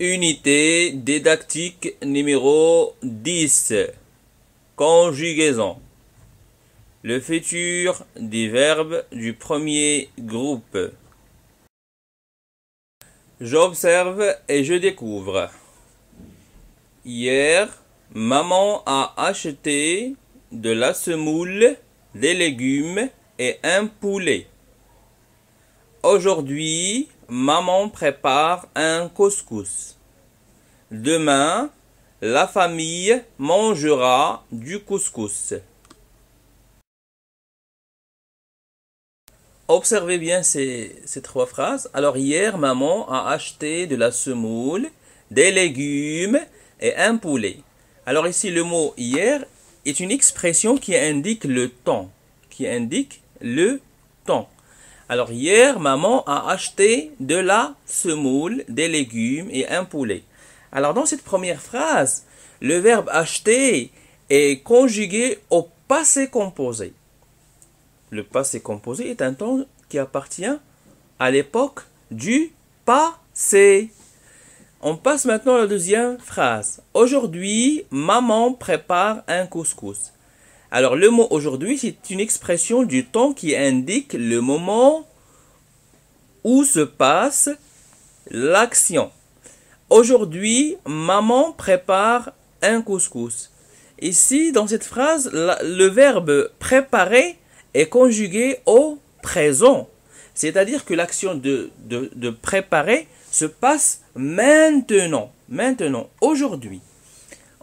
Unité didactique numéro 10. Conjugaison. Le futur des verbes du premier groupe. J'observe et je découvre. Hier, maman a acheté de la semoule, des légumes et un poulet. Aujourd'hui, maman prépare un couscous. Demain, la famille mangera du couscous. Observez bien ces trois phrases. Alors hier, maman a acheté de la semoule, des légumes et un poulet. Alors ici, le mot hier est une expression qui indique le temps. Alors hier, maman a acheté de la semoule, des légumes et un poulet. Alors dans cette première phrase, le verbe acheter est conjugué au passé composé. Le passé composé est un temps qui appartient à l'époque du passé. On passe maintenant à la deuxième phrase. Aujourd'hui, maman prépare un couscous. Alors le mot aujourd'hui, c'est une expression du temps qui indique le moment où se passe l'action. Aujourd'hui, maman prépare un couscous. Ici, dans cette phrase, le verbe préparer est conjugué au présent. C'est-à-dire que l'action de préparer se passe maintenant, aujourd'hui.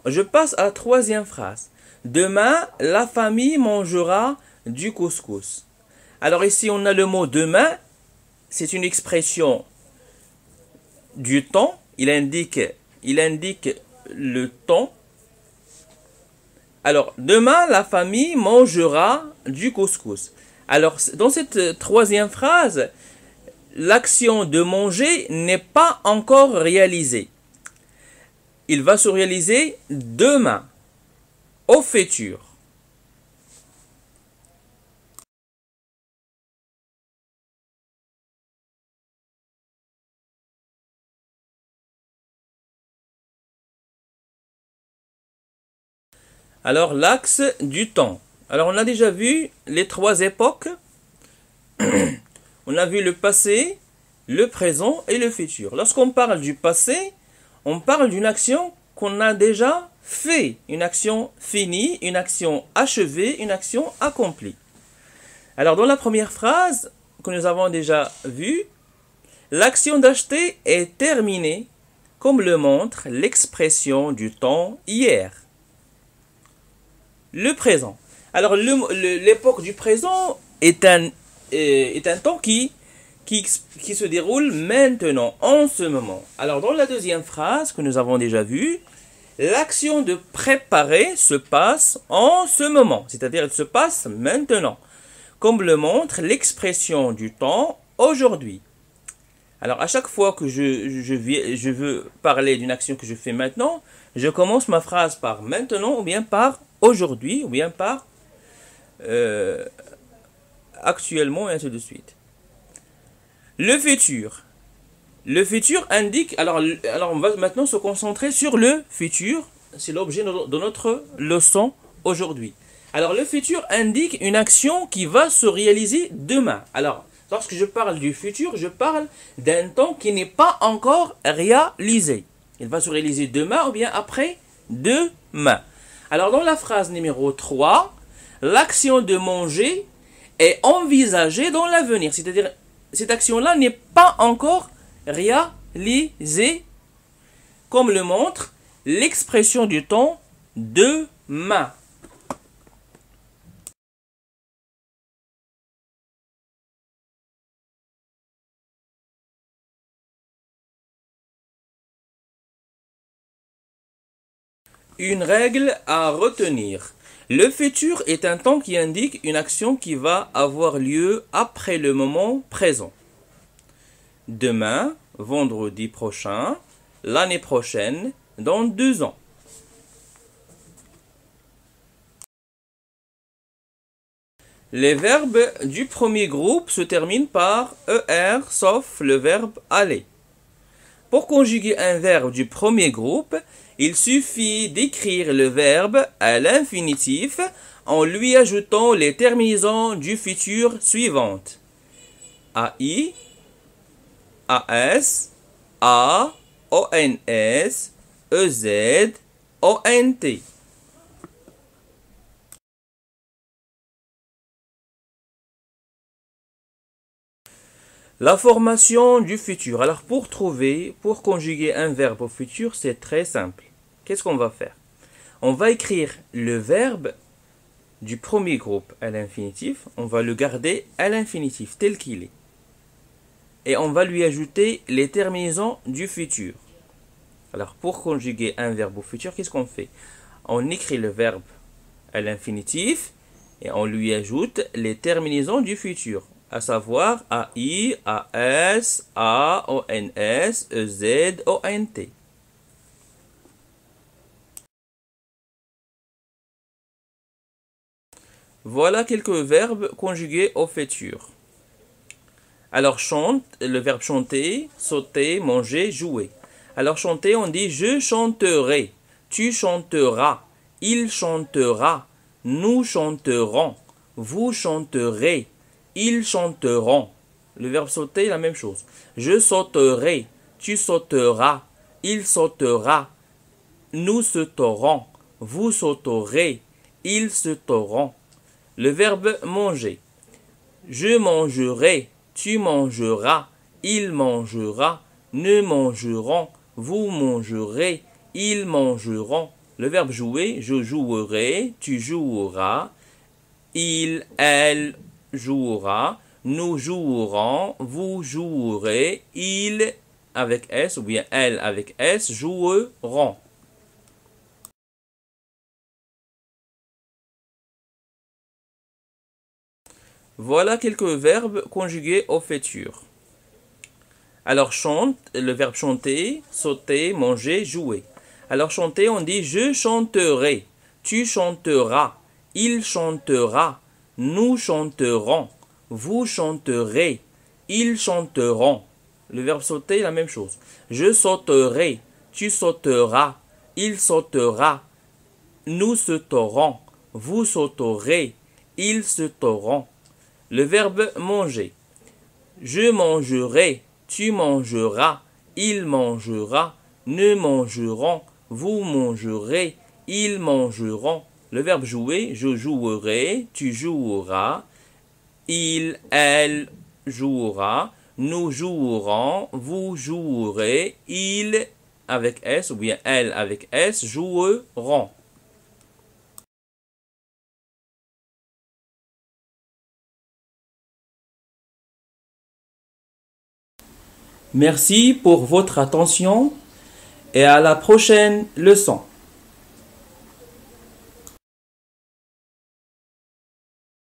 Je passe à la troisième phrase. Demain, la famille mangera du couscous. Alors ici, on a le mot demain. C'est une expression du temps. Il indique le temps. Alors, demain, la famille mangera du couscous. Alors, dans cette troisième phrase, l'action de manger n'est pas encore réalisée. Il va se réaliser demain, au futur. Alors, l'axe du temps. Alors, on a déjà vu les trois époques. On a vu le passé, le présent et le futur. Lorsqu'on parle du passé, on parle d'une action qu'on a déjà fait. Une action finie, une action achevée, une action accomplie. Alors, dans la première phrase que nous avons déjà vue, l'action d'acheter est terminée, comme le montre l'expression du temps hier. Le présent. Alors, l'époque du présent est un temps qui se déroule maintenant, en ce moment. Alors, dans la deuxième phrase que nous avons déjà vue, l'action de préparer se passe en ce moment, c'est-à-dire elle se passe maintenant, comme le montre l'expression du temps aujourd'hui. Alors, à chaque fois que je veux parler d'une action que je fais maintenant, je commence ma phrase par maintenant, ou bien par aujourd'hui, ou bien par actuellement, et ainsi de suite. Le futur. Le futur indique... Alors on va maintenant se concentrer sur le futur. C'est l'objet de notre leçon aujourd'hui. Alors, le futur indique une action qui va se réaliser demain. Alors, lorsque je parle du futur, je parle d'un temps qui n'est pas encore réalisé. Il va se réaliser demain ou bien après demain. Alors, dans la phrase numéro 3, l'action de manger est envisagée dans l'avenir. C'est-à-dire, cette action-là n'est pas encore réalisée, comme le montre l'expression du temps demain. Une règle à retenir. Le futur est un temps qui indique une action qui va avoir lieu après le moment présent. Demain, vendredi prochain, l'année prochaine, dans 2 ans. Les verbes du premier groupe se terminent par ER sauf le verbe aller. Pour conjuguer un verbe du premier groupe, il suffit d'écrire le verbe à l'infinitif en lui ajoutant les terminaisons du futur suivantes. AI, AS, A, ONS, EZ, ONT. La formation du futur. Alors pour conjuguer un verbe au futur, c'est très simple. Qu'est-ce qu'on va faire? On va écrire le verbe du premier groupe à l'infinitif, on va le garder à l'infinitif tel qu'il est. Et on va lui ajouter les terminaisons du futur. Alors pour conjuguer un verbe au futur, qu'est-ce qu'on fait? On écrit le verbe à l'infinitif et on lui ajoute les terminaisons du futur, à savoir AI, AS, A, ONS, EZ, ONT. Voilà quelques verbes conjugués au futur. Alors chante, le verbe chanter, sauter, manger, jouer. Alors chanter, on dit je chanterai, tu chanteras, il chantera, nous chanterons, vous chanterez, ils chanteront. Le verbe sauter, la même chose. Je sauterai, tu sauteras, il sautera, nous sauterons, vous sauterez, ils sauteront. Le verbe manger. Je mangerai, tu mangeras, il mangera, nous mangerons, vous mangerez, ils mangeront. Le verbe jouer, je jouerai, tu joueras, il, elle jouera, nous jouerons, vous jouerez, il avec S ou bien elle avec S joueront. Voilà quelques verbes conjugués au futur. Alors chante, le verbe chanter, sauter, manger, jouer. Alors chanter, on dit je chanterai, tu chanteras, il chantera, nous chanterons, vous chanterez, ils chanteront. Le verbe sauter, la même chose. Je sauterai, tu sauteras, il sautera, nous sauterons, vous sauterez, ils sauteront. Le verbe manger. Je mangerai, tu mangeras, il mangera, nous mangerons, vous mangerez, ils mangeront. Le verbe jouer, je jouerai, tu joueras, il, elle jouera, nous jouerons, vous jouerez, il avec S ou bien elle avec S joueront. Merci pour votre attention et à la prochaine leçon.